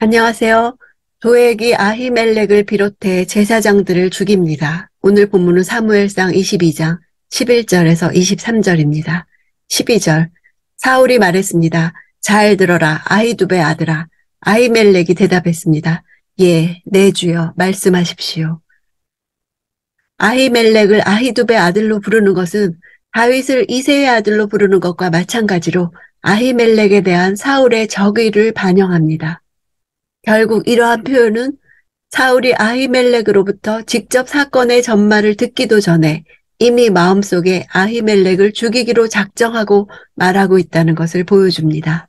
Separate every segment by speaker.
Speaker 1: 안녕하세요. 도액이 아히멜렉을 비롯해 제사장들을 죽입니다. 오늘 본문은 사무엘상 22장 11절에서 23절입니다. 12절 사울이 말했습니다. 잘 들어라 아히두베 아들아. 아히멜렉이 대답했습니다. 예, 내 주여 말씀하십시오. 아히멜렉을 아히두베 아들로 부르는 것은 다윗을 이새의 아들로 부르는 것과 마찬가지로 아히멜렉에 대한 사울의 적의를 반영합니다. 결국 이러한 표현은 사울이 아히멜렉으로부터 직접 사건의 전말을 듣기도 전에 이미 마음속에 아히멜렉을 죽이기로 작정하고 말하고 있다는 것을 보여줍니다.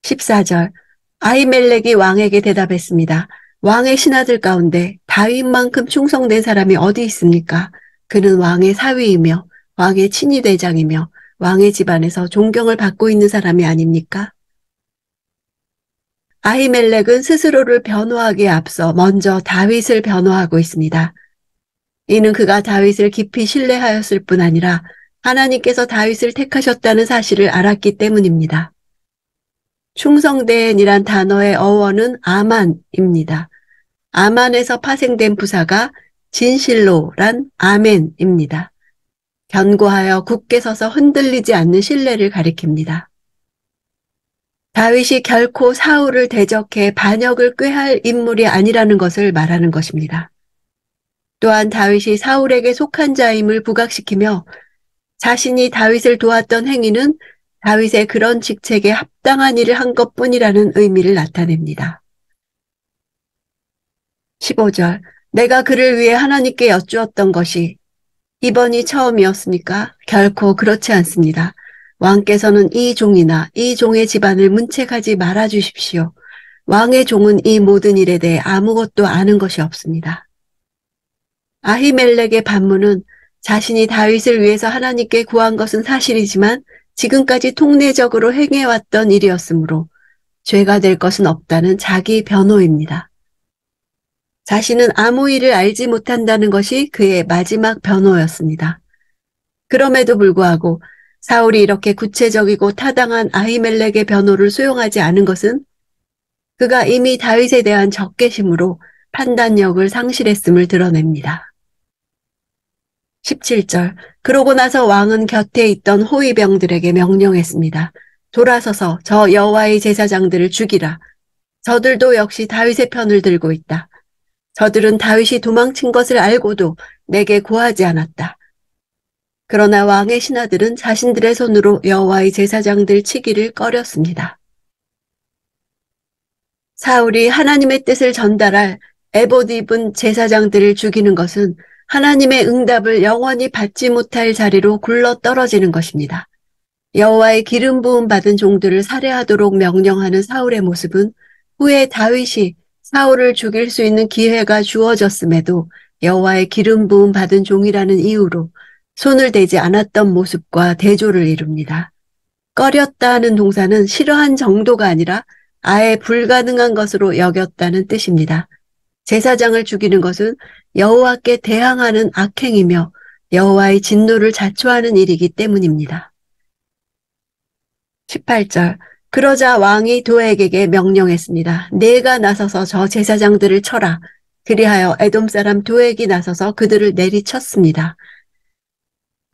Speaker 1: 14절 아히멜렉이 왕에게 대답했습니다. 왕의 신하들 가운데 다윗만큼 충성된 사람이 어디 있습니까? 그는 왕의 사위이며 왕의 친위대장이며 왕의 집안에서 존경을 받고 있는 사람이 아닙니까? 아히멜렉은 스스로를 변호하기에 앞서 먼저 다윗을 변호하고 있습니다. 이는 그가 다윗을 깊이 신뢰하였을 뿐 아니라 하나님께서 다윗을 택하셨다는 사실을 알았기 때문입니다. 충성된이란 단어의 어원은 아만입니다. 아만에서 파생된 부사가 진실로란 아멘입니다. 견고하여 굳게 서서 흔들리지 않는 신뢰를 가리킵니다. 다윗이 결코 사울을 대적해 반역을 꾀할 인물이 아니라는 것을 말하는 것입니다. 또한 다윗이 사울에게 속한 자임을 부각시키며 자신이 다윗을 도왔던 행위는 다윗의 그런 직책에 합당한 일을 한 것뿐이라는 의미를 나타냅니다. 15절 내가 그를 위해 하나님께 여쭈었던 것이 이번이 처음이었습니까? 결코 그렇지 않습니다. 왕께서는 이 종이나 이 종의 집안을 문책하지 말아 주십시오. 왕의 종은 이 모든 일에 대해 아무것도 아는 것이 없습니다. 아히멜렉의 반문은 자신이 다윗을 위해서 하나님께 구한 것은 사실이지만 지금까지 통례적으로 행해왔던 일이었으므로 죄가 될 것은 없다는 자기 변호입니다. 자신은 아무 일을 알지 못한다는 것이 그의 마지막 변호였습니다. 그럼에도 불구하고 사울이 이렇게 구체적이고 타당한 아히멜렉의 변호를 수용하지 않은 것은 그가 이미 다윗에 대한 적개심으로 판단력을 상실했음을 드러냅니다. 17절 그러고 나서 왕은 곁에 있던 호위병들에게 명령했습니다. 돌아서서 저 여호와의 제사장들을 죽이라. 저들도 역시 다윗의 편을 들고 있다. 저들은 다윗이 도망친 것을 알고도 내게 고하지 않았다. 그러나 왕의 신하들은 자신들의 손으로 여호와의 제사장들 치기를 꺼렸습니다. 사울이 하나님의 뜻을 전달할 에봇 입은 제사장들을 죽이는 것은 하나님의 응답을 영원히 받지 못할 자리로 굴러 떨어지는 것입니다. 여호와의 기름 부음 받은 종들을 살해하도록 명령하는 사울의 모습은 후에 다윗이 사울을 죽일 수 있는 기회가 주어졌음에도 여호와의 기름 부음 받은 종이라는 이유로 손을 대지 않았던 모습과 대조를 이룹니다. 꺼렸다는 동사는 싫어한 정도가 아니라 아예 불가능한 것으로 여겼다는 뜻입니다. 제사장을 죽이는 것은 여호와께 대항하는 악행이며 여호와의 진노를 자초하는 일이기 때문입니다. 18절 그러자 왕이 도액에게 명령했습니다. 네가 나서서 저 제사장들을 쳐라. 그리하여 에돔 사람 도액이 나서서 그들을 내리쳤습니다.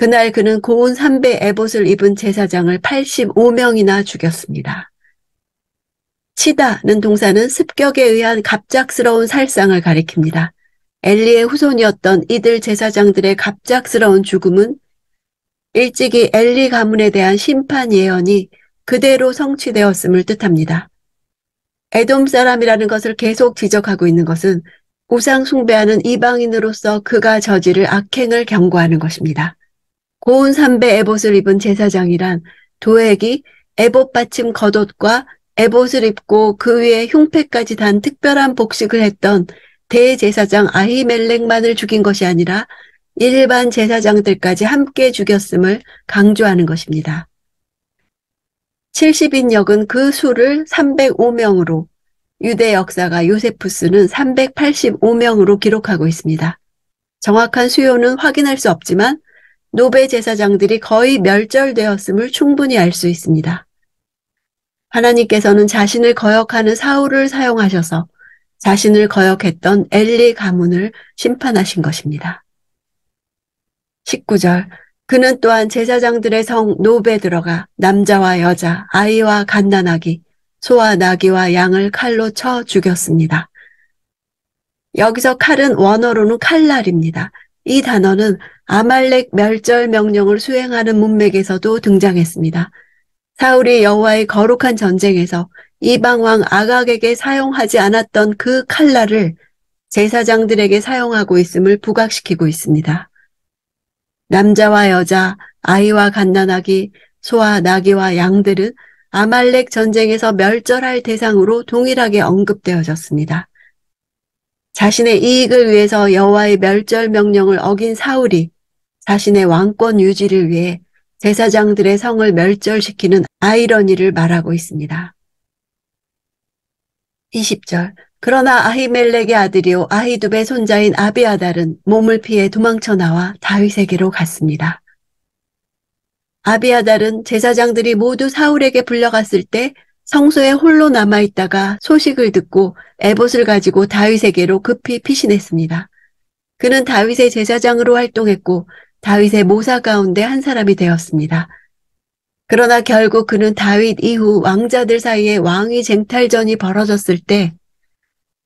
Speaker 1: 그날 그는 고운 삼배 에봇을 입은 제사장을 85명이나 죽였습니다. 치다는 동사는 습격에 의한 갑작스러운 살상을 가리킵니다. 엘리의 후손이었던 이들 제사장들의 갑작스러운 죽음은 일찍이 엘리 가문에 대한 심판 예언이 그대로 성취되었음을 뜻합니다. 에돔 사람이라는 것을 계속 지적하고 있는 것은 우상 숭배하는 이방인으로서 그가 저지를 악행을 경고하는 것입니다. 고운 삼배 에봇을 입은 제사장이란 도액이 에봇 받침 겉옷과 에봇을 입고 그 위에 흉패까지 단 특별한 복식을 했던 대제사장 아히멜렉만을 죽인 것이 아니라 일반 제사장들까지 함께 죽였음을 강조하는 것입니다. 70인역은 그 수를 305명으로, 유대 역사가 요세푸스는 385명으로 기록하고 있습니다. 정확한 수요는 확인할 수 없지만 노베 제사장들이 거의 멸절되었음을 충분히 알 수 있습니다. 하나님께서는 자신을 거역하는 사울을 사용하셔서 자신을 거역했던 엘리 가문을 심판하신 것입니다. 19절, 그는 또한 제사장들의 성 노베에 들어가 남자와 여자, 아이와 갓난아기, 소와 나귀와 양을 칼로 쳐 죽였습니다. 여기서 칼은 원어로는 칼날입니다. 이 단어는 아말렉 멸절 명령을 수행하는 문맥에서도 등장했습니다. 사울이 여호와의 거룩한 전쟁에서 이방왕 아각에게 사용하지 않았던 그 칼날을 제사장들에게 사용하고 있음을 부각시키고 있습니다. 남자와 여자, 아이와 갓난아기, 소와 나귀와 양들은 아말렉 전쟁에서 멸절할 대상으로 동일하게 언급되어졌습니다. 자신의 이익을 위해서 여호와의 멸절 명령을 어긴 사울이 자신의 왕권 유지를 위해 제사장들의 성을 멸절시키는 아이러니를 말하고 있습니다. 20절, 그러나 아히멜렉의 아들이요 아히두베의 손자인 아비아달은 몸을 피해 도망쳐 나와 다윗에게로 갔습니다. 아비아달은 제사장들이 모두 사울에게 불려갔을 때 성소에 홀로 남아있다가 소식을 듣고 에봇을 가지고 다윗에게로 급히 피신했습니다. 그는 다윗의 제사장으로 활동했고 다윗의 모사 가운데 한 사람이 되었습니다. 그러나 결국 그는 다윗 이후 왕자들 사이에 왕위 쟁탈전이 벌어졌을 때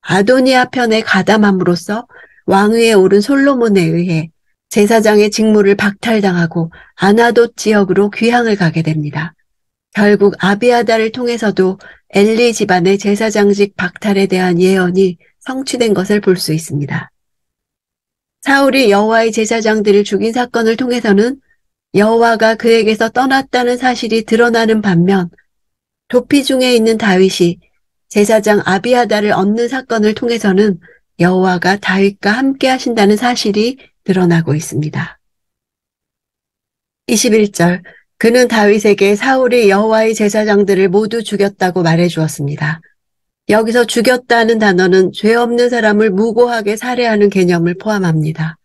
Speaker 1: 아도니아 편에 가담함으로써 왕위에 오른 솔로몬에 의해 제사장의 직무를 박탈당하고 아나돗 지역으로 귀향을 가게 됩니다. 결국 아비아달을 통해서도 엘리 집안의 제사장직 박탈에 대한 예언이 성취된 것을 볼 수 있습니다. 사울이 여호와의 제사장들을 죽인 사건을 통해서는 여호와가 그에게서 떠났다는 사실이 드러나는 반면 도피 중에 있는 다윗이 제사장 아비아달을 얻는 사건을 통해서는 여호와가 다윗과 함께 하신다는 사실이 드러나고 있습니다. 21절, 그는 다윗에게 사울이 여호와의 제사장들을 모두 죽였다고 말해주었습니다. 여기서 죽였다는 단어는 죄 없는 사람을 무고하게 살해하는 개념을 포함합니다.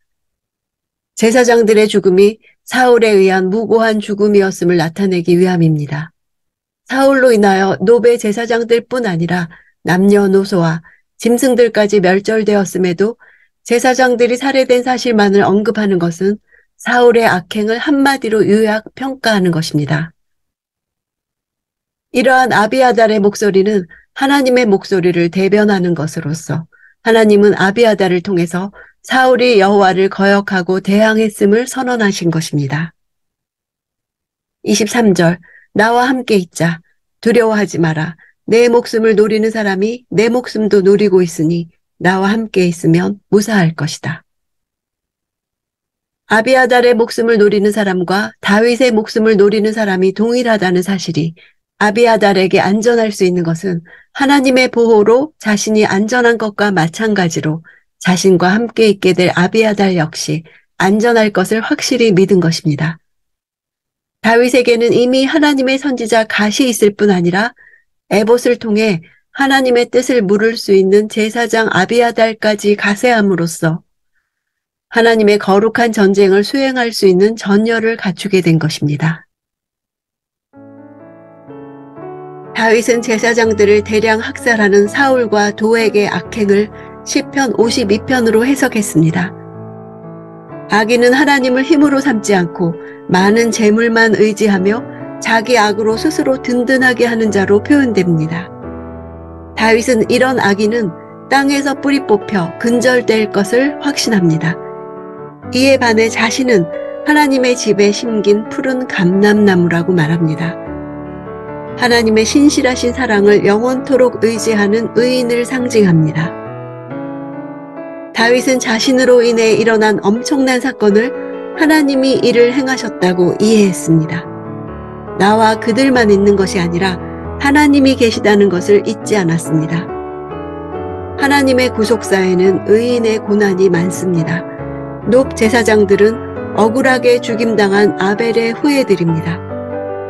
Speaker 1: 제사장들의 죽음이 사울에 의한 무고한 죽음이었음을 나타내기 위함입니다. 사울로 인하여 노베 제사장들뿐 아니라 남녀노소와 짐승들까지 멸절되었음에도 제사장들이 살해된 사실만을 언급하는 것은 사울의 악행을 한마디로 요약평가하는 것입니다. 이러한 아비아달의 목소리는 하나님의 목소리를 대변하는 것으로서 하나님은 아비아달을 통해서 사울이 여호와를 거역하고 대항했음을 선언하신 것입니다. 23절, 나와 함께 있자. 두려워하지 마라. 내 목숨을 노리는 사람이 내 목숨도 노리고 있으니 나와 함께 있으면 무사할 것이다. 아비아달의 목숨을 노리는 사람과 다윗의 목숨을 노리는 사람이 동일하다는 사실이 아비아달에게 안전할 수 있는 것은 하나님의 보호로 자신이 안전한 것과 마찬가지로 자신과 함께 있게 될 아비아달 역시 안전할 것을 확실히 믿은 것입니다. 다윗에게는 이미 하나님의 선지자 갓이 있을 뿐 아니라 에봇을 통해 하나님의 뜻을 물을 수 있는 제사장 아비아달까지 가세함으로써 하나님의 거룩한 전쟁을 수행할 수 있는 전열을 갖추게 된 것입니다. 다윗은 제사장들을 대량 학살하는 사울과 도액의 악행을 시편 52편으로 해석했습니다. 악인은 하나님을 힘으로 삼지 않고 많은 재물만 의지하며 자기 악으로 스스로 든든하게 하는 자로 표현됩니다. 다윗은 이런 악인은 땅에서 뿌리 뽑혀 근절될 것을 확신합니다. 이에 반해 자신은 하나님의 집에 심긴 푸른 감람나무라고 말합니다. 하나님의 신실하신 사랑을 영원토록 의지하는 의인을 상징합니다. 다윗은 자신으로 인해 일어난 엄청난 사건을 하나님이 이를 행하셨다고 이해했습니다. 나와 그들만 있는 것이 아니라 하나님이 계시다는 것을 잊지 않았습니다. 하나님의 구속사에는 의인의 고난이 많습니다. 높 제사장들은 억울하게 죽임당한 아벨의 후예들입니다.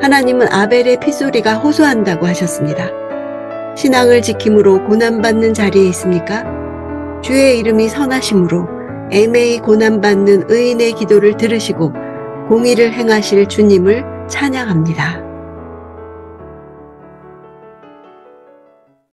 Speaker 1: 하나님은 아벨의 피소리가 호소한다고 하셨습니다. 신앙을 지킴으로 고난받는 자리에 있습니까? 주의 이름이 선하심으로 애매히 고난받는 의인의 기도를 들으시고 공의를 행하실 주님을 찬양합니다.